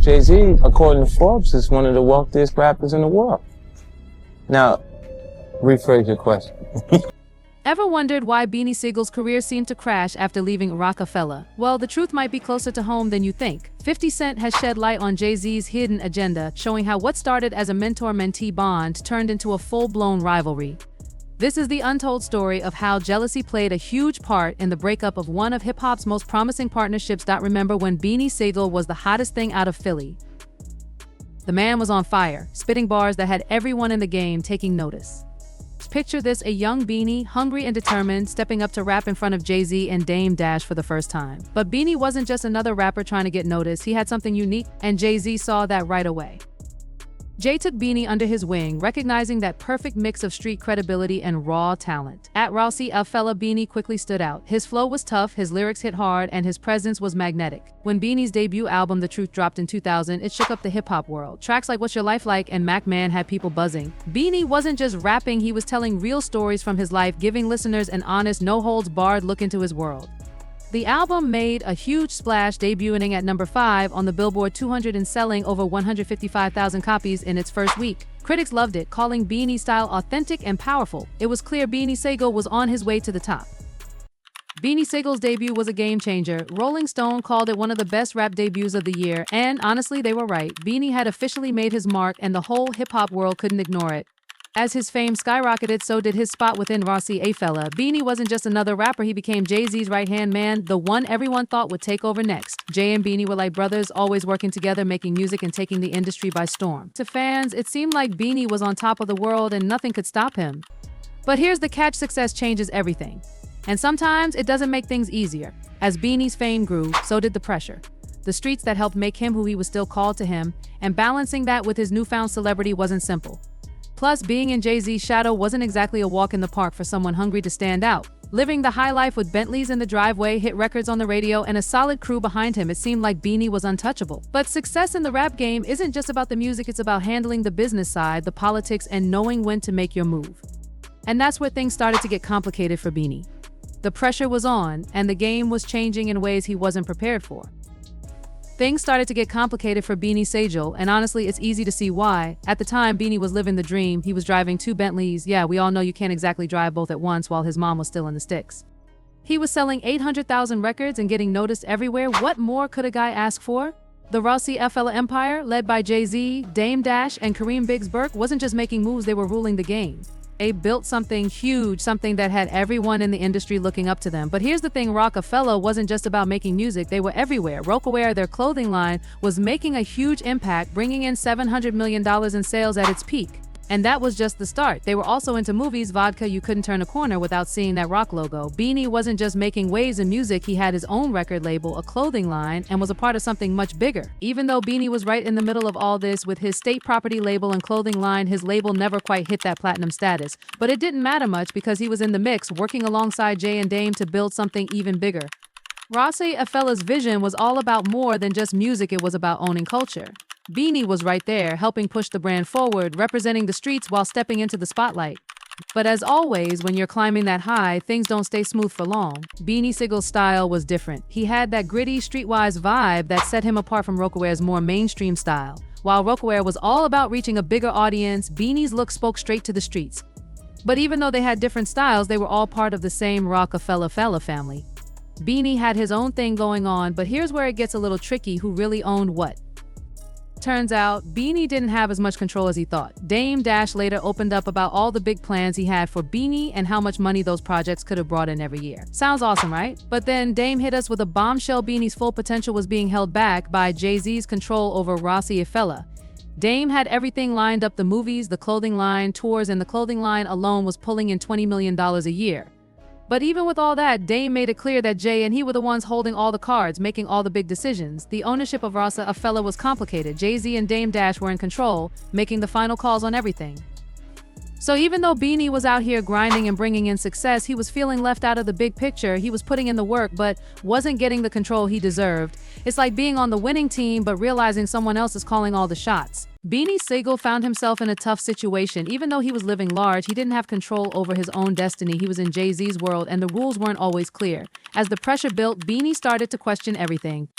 Jay-Z, according to Forbes, is one of the wealthiest rappers in the world. Now, rephrase your question. Ever wondered why Beanie Sigel's career seemed to crash after leaving Rockefeller? Well, the truth might be closer to home than you think. 50 Cent has shed light on Jay-Z's hidden agenda, showing how what started as a mentor-mentee bond turned into a full-blown rivalry. This is the untold story of how jealousy played a huge part in the breakup of one of hip-hop's most promising partnerships. Remember when Beanie Sigel was the hottest thing out of Philly? The man was on fire, spitting bars that had everyone in the game taking notice. Picture this, a young Beanie, hungry and determined, stepping up to rap in front of Jay-Z and Dame Dash for the first time. But Beanie wasn't just another rapper trying to get noticed. He had something unique, and Jay-Z saw that right away. Jay took Beanie under his wing, recognizing that perfect mix of street credibility and raw talent. At Rockefeller, Beanie quickly stood out. His flow was tough, his lyrics hit hard, and his presence was magnetic. When Beanie's debut album, The Truth, dropped in 2000, it shook up the hip-hop world. Tracks like What's Your Life Like and Mac Man had people buzzing. Beanie wasn't just rapping, he was telling real stories from his life, giving listeners an honest, no-holds-barred look into his world. The album made a huge splash, debuting at number 5 on the Billboard 200 and selling over 155,000 copies in its first week. Critics loved it, calling Beanie's style authentic and powerful. It was clear Beanie Sigel was on his way to the top. Beanie Sigel's debut was a game changer. Rolling Stone called it one of the best rap debuts of the year, and honestly, they were right. Beanie had officially made his mark, and the whole hip-hop world couldn't ignore it. As his fame skyrocketed, so did his spot within Rockefeller. Beanie wasn't just another rapper, he became Jay-Z's right-hand man, the one everyone thought would take over next. Jay and Beanie were like brothers, always working together, making music and taking the industry by storm. To fans, it seemed like Beanie was on top of the world and nothing could stop him. But here's the catch: success changes everything. And sometimes it doesn't make things easier. As Beanie's fame grew, so did the pressure. The streets that helped make him who he was still called to him, and balancing that with his newfound celebrity wasn't simple. Plus, being in Jay-Z's shadow wasn't exactly a walk in the park for someone hungry to stand out. Living the high life with Bentleys in the driveway, hit records on the radio, and a solid crew behind him, it seemed like Beanie was untouchable. But success in the rap game isn't just about the music, it's about handling the business side, the politics, and knowing when to make your move. And that's where things started to get complicated for Beanie. The pressure was on, and the game was changing in ways he wasn't prepared for. Things started to get complicated for Beanie Sigel, and honestly, it's easy to see why. At the time, Beanie was living the dream. He was driving 2 Bentleys. Yeah, we all know you can't exactly drive both at once while his mom was still in the sticks. He was selling 800,000 records and getting noticed everywhere. What more could a guy ask for? The Rockefeller empire, led by Jay-Z, Dame Dash, and Kareem Biggs Burke, wasn't just making moves, they were ruling the game. They built something huge, something that had everyone in the industry looking up to them. But here's the thing, Rockefeller wasn't just about making music, they were everywhere. Rocawear, their clothing line, was making a huge impact, bringing in $700 million in sales at its peak. And that was just the start. They were also into movies, vodka, you couldn't turn a corner without seeing that rock logo. Beanie wasn't just making waves in music, he had his own record label, a clothing line, and was a part of something much bigger. Even though Beanie was right in the middle of all this with his state property label and clothing line, his label never quite hit that platinum status. But it didn't matter much because he was in the mix, working alongside Jay and Dame to build something even bigger. Rockefeller's vision was all about more than just music, it was about owning culture. Beanie was right there, helping push the brand forward, representing the streets while stepping into the spotlight. But as always, when you're climbing that high, things don't stay smooth for long. Beanie Sigel's style was different. He had that gritty, streetwise vibe that set him apart from Rocawear's more mainstream style. While Rocawear was all about reaching a bigger audience, Beanie's look spoke straight to the streets. But even though they had different styles, they were all part of the same Rockefeller family. Beanie had his own thing going on, but here's where it gets a little tricky: who really owned what? Turns out, Beanie didn't have as much control as he thought. Dame Dash later opened up about all the big plans he had for Beanie and how much money those projects could have brought in every year. Sounds awesome, right? But then Dame hit us with a bombshell: Beanie's full potential was being held back by Jay-Z's control over Rockefeller. Dame had everything lined up: the movies, the clothing line, tours, and the clothing line alone was pulling in $20 million a year. But even with all that, Dame made it clear that Jay and he were the ones holding all the cards, making all the big decisions. The ownership of Rockefeller was complicated. Jay-Z and Dame Dash were in control, making the final calls on everything. So even though Beanie was out here grinding and bringing in success, he was feeling left out of the big picture. He was putting in the work, but wasn't getting the control he deserved. It's like being on the winning team, but realizing someone else is calling all the shots. Beanie Sigel found himself in a tough situation. Even though he was living large, he didn't have control over his own destiny. He was in Jay-Z's world, and the rules weren't always clear. As the pressure built, Beanie started to question everything.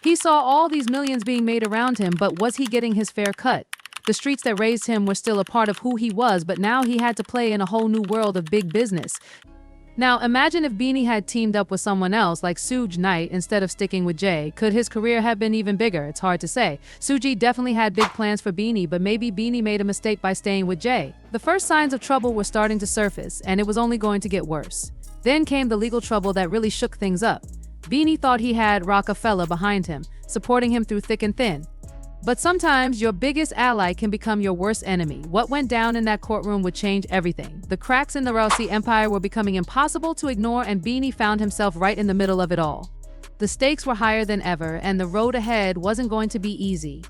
He saw all these millions being made around him, but was he getting his fair cut? The streets that raised him were still a part of who he was, but now he had to play in a whole new world of big business. Now, imagine if Beanie had teamed up with someone else like Suge Knight instead of sticking with Jay. Could his career have been even bigger? It's hard to say. Suge definitely had big plans for Beanie, but maybe Beanie made a mistake by staying with Jay. The first signs of trouble were starting to surface, and it was only going to get worse. Then came the legal trouble that really shook things up. Beanie thought he had Rockefeller behind him, supporting him through thick and thin. But sometimes your biggest ally can become your worst enemy. What went down in that courtroom would change everything. The cracks in the Rousey empire were becoming impossible to ignore, and Beanie found himself right in the middle of it all. The stakes were higher than ever, and the road ahead wasn't going to be easy.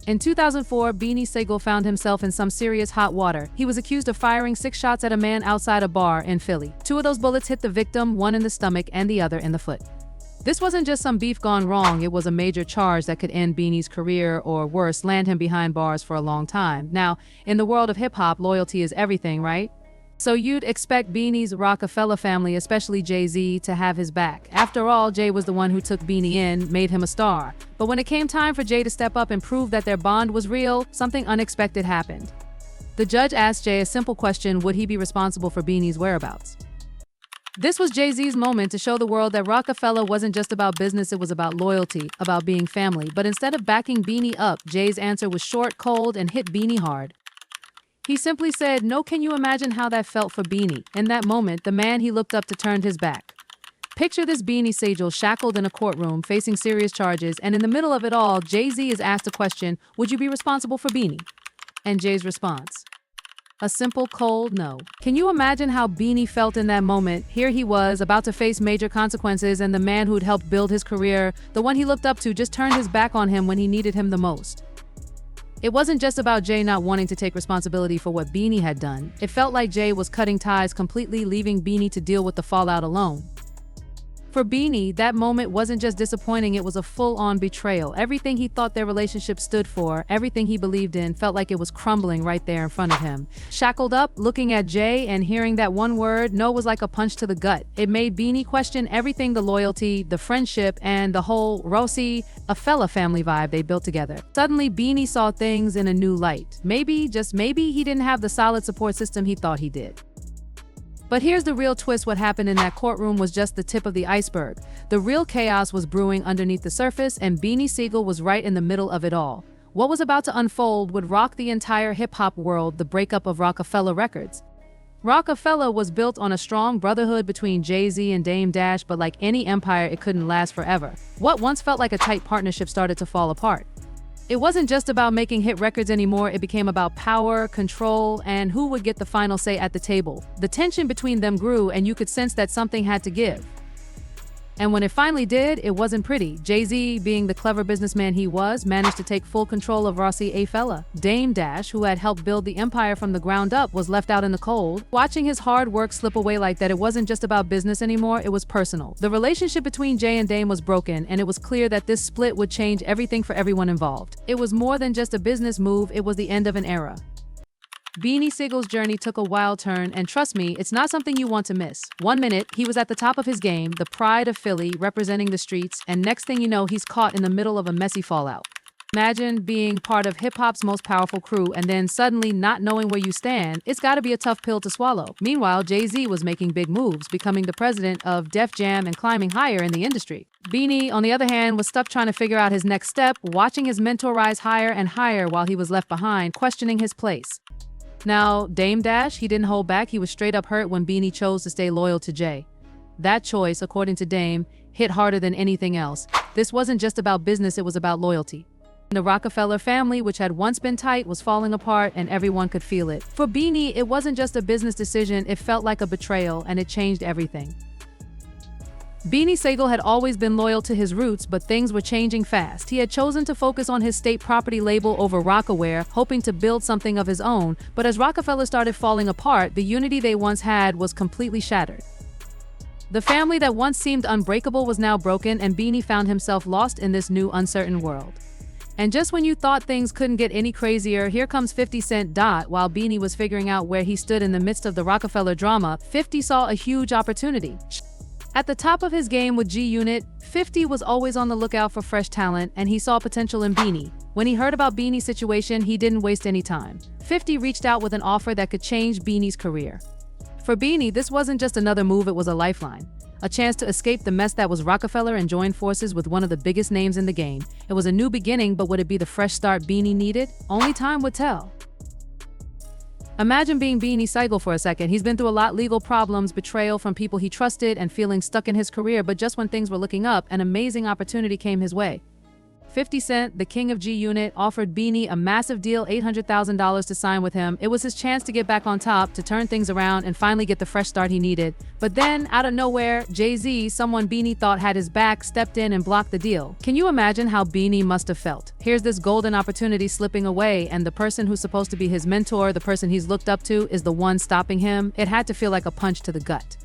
In 2004, Beanie Sigel found himself in some serious hot water. He was accused of firing 6 shots at a man outside a bar in Philly. 2 of those bullets hit the victim, 1 in the stomach and the other in the foot. This wasn't just some beef gone wrong, it was a major charge that could end Beanie's career or worse, land him behind bars for a long time. Now, in the world of hip-hop, loyalty is everything, right? So you'd expect Beanie's Rockefeller family, especially Jay-Z, to have his back. After all, Jay was the one who took Beanie in, made him a star. But when it came time for Jay to step up and prove that their bond was real, something unexpected happened. The judge asked Jay a simple question: would he be responsible for Beanie's whereabouts? This was Jay-Z's moment to show the world that Rockefeller wasn't just about business, it was about loyalty, about being family. But instead of backing Beanie up, Jay's answer was short, cold, and hit Beanie hard. He simply said, "No, can you imagine how that felt for Beanie?" In that moment, the man he looked up to turned his back. Picture this Beanie Sigel shackled in a courtroom, facing serious charges, and in the middle of it all, Jay-Z is asked a question: would you be responsible for Beanie? And Jay's response: a simple, cold no. Can you imagine how Beanie felt in that moment? Here he was, about to face major consequences, and the man who'd helped build his career, the one he looked up to, just turned his back on him when he needed him the most. It wasn't just about Jay not wanting to take responsibility for what Beanie had done. It felt like Jay was cutting ties completely, leaving Beanie to deal with the fallout alone. For Beanie, that moment wasn't just disappointing, it was a full-on betrayal. Everything he thought their relationship stood for, everything he believed in, felt like it was crumbling right there in front of him. Shackled up, looking at Jay and hearing that one word, no, was like a punch to the gut. It made Beanie question everything: the loyalty, the friendship, and the whole Rousey, a fella family vibe they built together. Suddenly, Beanie saw things in a new light. Maybe, just maybe, he didn't have the solid support system he thought he did. But here's the real twist: what happened in that courtroom was just the tip of the iceberg. The real chaos was brewing underneath the surface, and Beanie Sigel was right in the middle of it all. What was about to unfold would rock the entire hip-hop world: the breakup of Rockefeller Records. Rockefeller was built on a strong brotherhood between Jay-Z and Dame Dash, but like any empire, it couldn't last forever. What once felt like a tight partnership started to fall apart. It wasn't just about making hit records anymore, it became about power, control, and who would get the final say at the table. The tension between them grew, and you could sense that something had to give. And when it finally did, it wasn't pretty. Jay-Z, being the clever businessman he was, managed to take full control of Rousey A Fella. Dame Dash, who had helped build the empire from the ground up, was left out in the cold, watching his hard work slip away like that. It wasn't just about business anymore, it was personal. The relationship between Jay and Dame was broken, and it was clear that this split would change everything for everyone involved. It was more than just a business move, it was the end of an era. Beanie Sigel's journey took a wild turn, and trust me, it's not something you want to miss. One minute, he was at the top of his game, the pride of Philly, representing the streets, and next thing you know, he's caught in the middle of a messy fallout. Imagine being part of hip-hop's most powerful crew and then suddenly not knowing where you stand. It's gotta be a tough pill to swallow. Meanwhile, Jay-Z was making big moves, becoming the president of Def Jam and climbing higher in the industry. Beanie, on the other hand, was stuck trying to figure out his next step, watching his mentor rise higher and higher while he was left behind, questioning his place. Now, Dame Dash, he didn't hold back. He was straight up hurt when Beanie chose to stay loyal to Jay. That choice, according to Dame, hit harder than anything else. This wasn't just about business, it was about loyalty. The Rockefeller family, which had once been tight, was falling apart, and everyone could feel it. For Beanie, it wasn't just a business decision, it felt like a betrayal, and it changed everything. Beanie Sigel had always been loyal to his roots, but things were changing fast. He had chosen to focus on his state property label over Rockaware, hoping to build something of his own, but as Rockefeller started falling apart, the unity they once had was completely shattered. The family that once seemed unbreakable was now broken, and Beanie found himself lost in this new, uncertain world. And just when you thought things couldn't get any crazier, here comes 50 Cent. While Beanie was figuring out where he stood in the midst of the Rockefeller drama, 50 saw a huge opportunity. At the top of his game with G Unit, 50 was always on the lookout for fresh talent, and he saw potential in Beanie. When he heard about Beanie's situation, he didn't waste any time. 50 reached out with an offer that could change Beanie's career. For Beanie, this wasn't just another move, it was a lifeline. A chance to escape the mess that was Rockefeller and join forces with one of the biggest names in the game. It was a new beginning, but would it be the fresh start Beanie needed? Only time would tell. Imagine being Beanie Sigel for a second. He's been through a lot: legal problems, betrayal from people he trusted, and feeling stuck in his career. But just when things were looking up, an amazing opportunity came his way. 50 Cent, the king of G Unit, offered Beanie a massive deal, $800,000 to sign with him. It was his chance to get back on top, to turn things around, and finally get the fresh start he needed. But then, out of nowhere, Jay-Z, someone Beanie thought had his back, stepped in and blocked the deal. Can you imagine how Beanie must have felt? Here's this golden opportunity slipping away, and the person who's supposed to be his mentor, the person he's looked up to, is the one stopping him. It had to feel like a punch to the gut.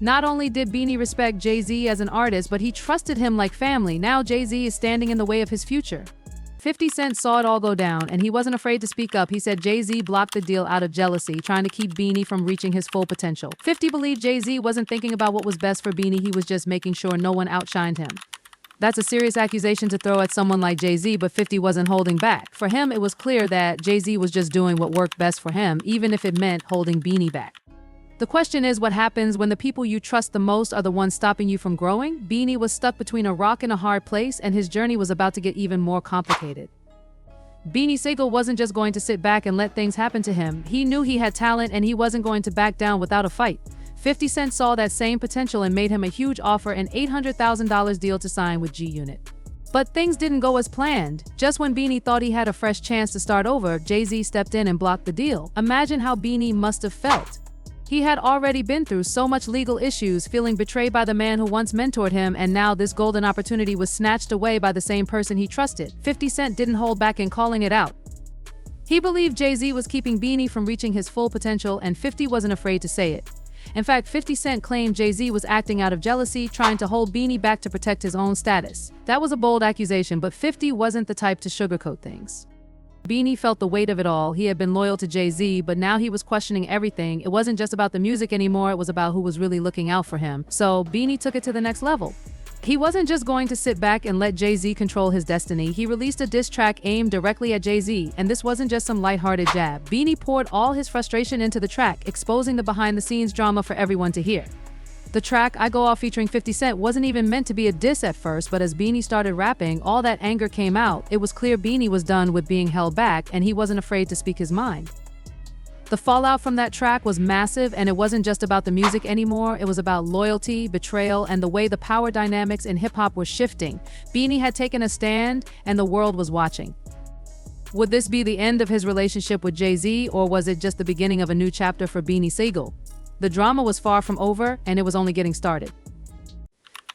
Not only did Beanie respect Jay-Z as an artist, but he trusted him like family. Now Jay-Z is standing in the way of his future. 50 Cent saw it all go down, and he wasn't afraid to speak up. He said Jay-Z blocked the deal out of jealousy, trying to keep Beanie from reaching his full potential. 50 believed Jay-Z wasn't thinking about what was best for Beanie, he was just making sure no one outshined him. That's a serious accusation to throw at someone like Jay-Z, but 50 wasn't holding back. For him, it was clear that Jay-Z was just doing what worked best for him, even if it meant holding Beanie back. The question is, what happens when the people you trust the most are the ones stopping you from growing? Beanie was stuck between a rock and a hard place, and his journey was about to get even more complicated. Beanie Sigel wasn't just going to sit back and let things happen to him. He knew he had talent, and he wasn't going to back down without a fight. 50 Cent saw that same potential and made him a huge offer, an $800,000 deal to sign with G Unit. But things didn't go as planned. Just when Beanie thought he had a fresh chance to start over, Jay-Z stepped in and blocked the deal. Imagine how Beanie must have felt. He had already been through so much legal issues, feeling betrayed by the man who once mentored him, and now this golden opportunity was snatched away by the same person he trusted. 50 Cent didn't hold back in calling it out. He believed Jay-Z was keeping Beanie from reaching his full potential, and 50 wasn't afraid to say it. In fact, 50 Cent claimed Jay-Z was acting out of jealousy, trying to hold Beanie back to protect his own status. That was a bold accusation, but 50 wasn't the type to sugarcoat things. Beanie felt the weight of it all. He had been loyal to Jay-Z, but now he was questioning everything. It wasn't just about the music anymore, it was about who was really looking out for him. So Beanie took it to the next level. He wasn't just going to sit back and let Jay-Z control his destiny. He released a diss track aimed directly at Jay-Z, and this wasn't just some lighthearted jab. Beanie poured all his frustration into the track, exposing the behind-the-scenes drama for everyone to hear. The track, I Go Off featuring 50 Cent, wasn't even meant to be a diss at first, but as Beanie started rapping, all that anger came out. It was clear Beanie was done with being held back, and he wasn't afraid to speak his mind. The fallout from that track was massive, and it wasn't just about the music anymore. It was about loyalty, betrayal, and the way the power dynamics in hip-hop were shifting. Beanie had taken a stand, and the world was watching. Would this be the end of his relationship with Jay-Z, or was it just the beginning of a new chapter for Beanie Sigel? The drama was far from over, and it was only getting started.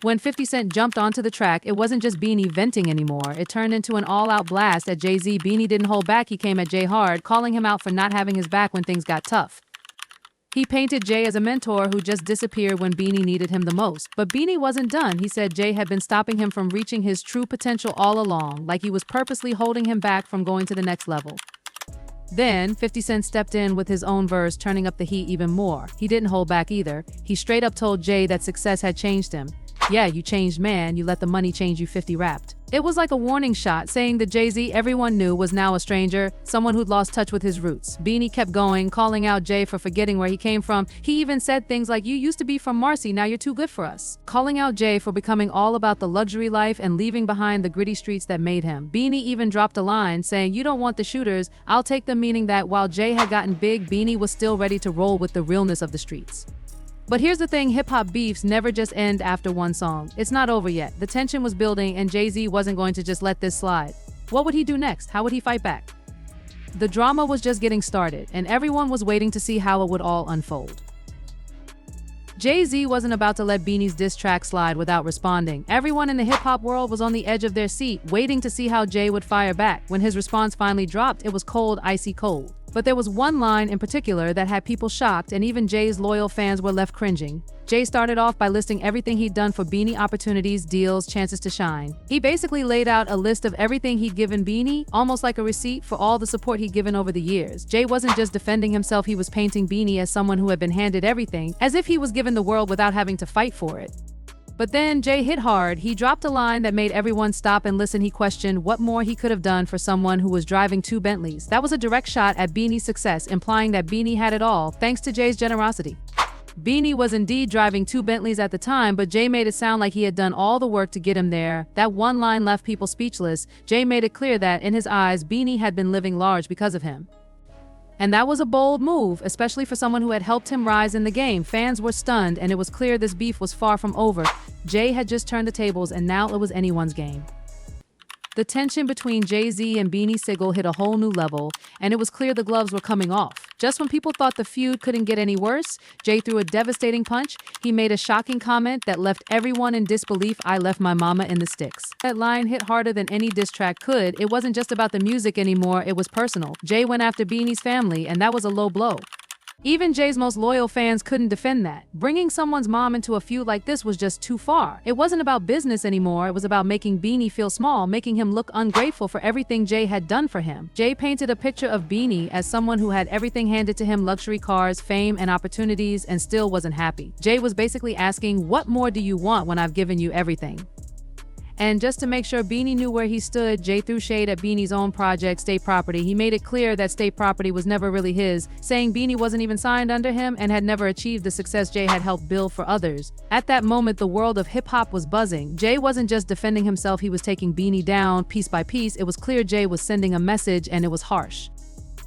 When 50 Cent jumped onto the track, it wasn't just Beanie venting anymore. It turned into an all-out blast at Jay-Z. Beanie didn't hold back. He came at Jay hard, calling him out for not having his back when things got tough. He painted Jay as a mentor who just disappeared when Beanie needed him the most. But Beanie wasn't done. He said Jay had been stopping him from reaching his true potential all along, like he was purposely holding him back from going to the next level. Then, 50 Cent stepped in with his own verse, turning up the heat even more. He didn't hold back either. He straight up told Jay that success had changed him. Yeah, you changed, man. You let the money change you, 50 rapped. It was like a warning shot, saying that Jay-Z everyone knew was now a stranger, someone who'd lost touch with his roots. Beanie kept going, calling out Jay for forgetting where he came from. He even said things like, "You used to be from Marcy, now you're too good for us." Calling out Jay for becoming all about the luxury life and leaving behind the gritty streets that made him. Beanie even dropped a line saying, "You don't want the shooters, I'll take them," meaning that while Jay had gotten big, Beanie was still ready to roll with the realness of the streets. But here's the thing, hip-hop beefs never just end after one song. It's not over yet. The tension was building, and Jay-Z wasn't going to just let this slide. What would he do next? How would he fight back? The drama was just getting started, and everyone was waiting to see how it would all unfold. Jay-Z wasn't about to let Beanie's diss track slide without responding. Everyone in the hip-hop world was on the edge of their seat, waiting to see how Jay would fire back. When his response finally dropped, it was cold, icy cold. But there was one line in particular that had people shocked, and even Jay's loyal fans were left cringing. Jay started off by listing everything he'd done for Beanie: opportunities, deals, chances to shine. He basically laid out a list of everything he'd given Beanie, almost like a receipt for all the support he'd given over the years. Jay wasn't just defending himself, he was painting Beanie as someone who had been handed everything, as if he was given the world without having to fight for it. But then Jay hit hard. He dropped a line that made everyone stop and listen. He questioned what more he could have done for someone who was driving 2 Bentleys. That was a direct shot at Beanie's success, implying that Beanie had it all, thanks to Jay's generosity. Beanie was indeed driving 2 Bentleys at the time, but Jay made it sound like he had done all the work to get him there. That one line left people speechless. Jay made it clear that, in his eyes, Beanie had been living large because of him. And that was a bold move, especially for someone who had helped him rise in the game. Fans were stunned, and it was clear this beef was far from over. Jay had just turned the tables, and now it was anyone's game. The tension between Jay-Z and Beanie Sigel hit a whole new level, and it was clear the gloves were coming off. Just when people thought the feud couldn't get any worse, Jay threw a devastating punch. He made a shocking comment that left everyone in disbelief. "I left my mama in the sticks." That line hit harder than any diss track could. It wasn't just about the music anymore, it was personal. Jay went after Beanie's family, and that was a low blow. Even Jay's most loyal fans couldn't defend that. Bringing someone's mom into a feud like this was just too far. It wasn't about business anymore, it was about making Beanie feel small, making him look ungrateful for everything Jay had done for him. Jay painted a picture of Beanie as someone who had everything handed to him, luxury cars, fame, and opportunities, and still wasn't happy. Jay was basically asking, "What more do you want when I've given you everything?" And just to make sure Beanie knew where he stood, Jay threw shade at Beanie's own project, State Property. He made it clear that State Property was never really his, saying Beanie wasn't even signed under him and had never achieved the success Jay had helped build for others. At that moment, the world of hip-hop was buzzing. Jay wasn't just defending himself, he was taking Beanie down piece by piece. It was clear Jay was sending a message, and it was harsh.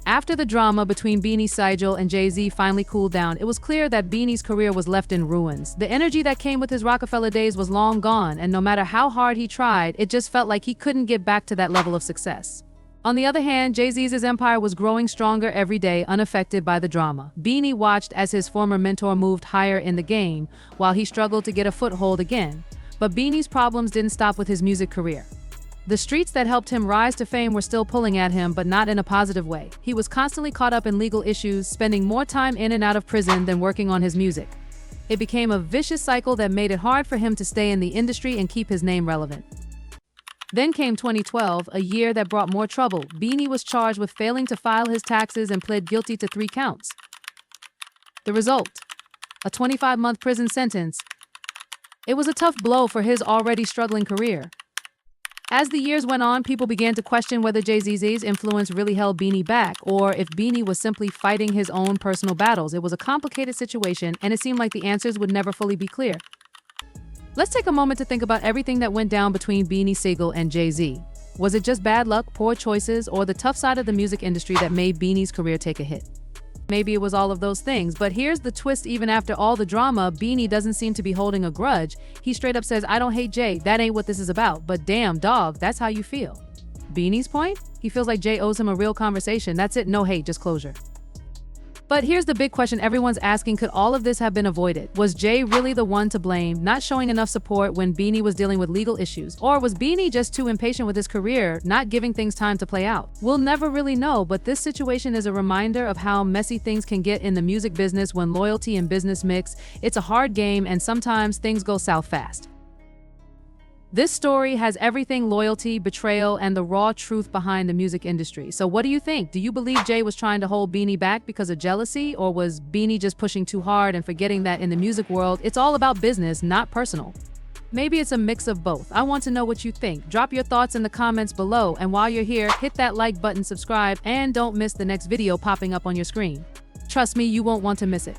After the drama between Beanie Sigel and Jay-Z finally cooled down, it was clear that Beanie's career was left in ruins. The energy that came with his Rockefeller days was long gone, and no matter how hard he tried, it just felt like he couldn't get back to that level of success. On the other hand, Jay-Z's empire was growing stronger every day, unaffected by the drama. Beanie watched as his former mentor moved higher in the game, while he struggled to get a foothold again. But Beanie's problems didn't stop with his music career. The streets that helped him rise to fame were still pulling at him, but not in a positive way. He was constantly caught up in legal issues, spending more time in and out of prison than working on his music. It became a vicious cycle that made it hard for him to stay in the industry and keep his name relevant. Then came 2012, a year that brought more trouble. Beanie was charged with failing to file his taxes and pled guilty to 3 counts. The result: a 25-month prison sentence. It was a tough blow for his already struggling career. As the years went on, people began to question whether Jay-Z's influence really held Beanie back, or if Beanie was simply fighting his own personal battles. It was a complicated situation, and it seemed like the answers would never fully be clear. Let's take a moment to think about everything that went down between Beanie Sigel and Jay-Z. Was it just bad luck, poor choices, or the tough side of the music industry that made Beanie's career take a hit? Maybe it was all of those things, but here's the twist: even after all the drama, Beanie doesn't seem to be holding a grudge. He straight up says, "I don't hate Jay, that ain't what this is about, but damn dog, that's how you feel." Beanie's point? He feels like Jay owes him a real conversation. That's it, no hate, just closure. But here's the big question everyone's asking: could all of this have been avoided? Was Jay really the one to blame, not showing enough support when Beanie was dealing with legal issues? Or was Beanie just too impatient with his career, not giving things time to play out? We'll never really know, but this situation is a reminder of how messy things can get in the music business when loyalty and business mix. It's a hard game, and sometimes things go south fast. This story has everything: loyalty, betrayal, and the raw truth behind the music industry. So what do you think? Do you believe Jay was trying to hold Beanie back because of jealousy? Or was Beanie just pushing too hard and forgetting that in the music world, it's all about business, not personal? Maybe it's a mix of both. I want to know what you think. Drop your thoughts in the comments below. And while you're here, hit that like button, subscribe, and don't miss the next video popping up on your screen. Trust me, you won't want to miss it.